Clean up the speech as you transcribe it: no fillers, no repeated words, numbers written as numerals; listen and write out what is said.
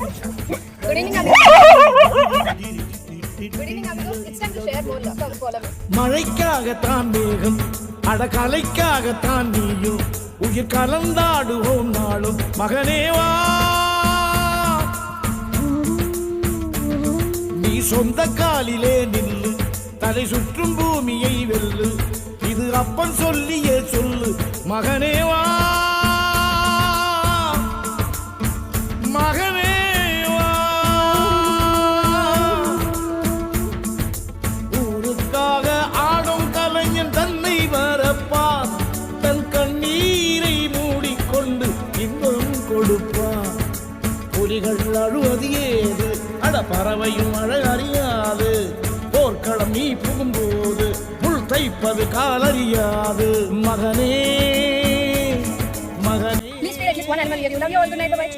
Good evening, Amigo. Good evening, Amigo. It's time to share more love. Come follow me. மழைக்காகத்தான் மேகம் அடகலைக்காகத்தான் நீயும் உயிர் கலந்தாடுவோம் நாளும் மகனேவா நீ சொந்த காலிலே நில்லு தலை சுற்றும் பூமியை வெல்லு இது அப்பன் சொல்லியே சொல்லு மகனேவா மகனேவா ஊருக்காக ஆடும் கலைஞன் தன்னை வரப்பான் தன் கண்ணீரை மூடிக்கொண்டு இன்பம் கொடுப்பான் புலிகள் அழுவது ஏது அட பறவையும் அழ அறியாது போர்க்களம் நீ புகும்போது முள் தைப்பது காலறியாது மகனே மகனே Please pay at least one animal here. You love your all the night, bye.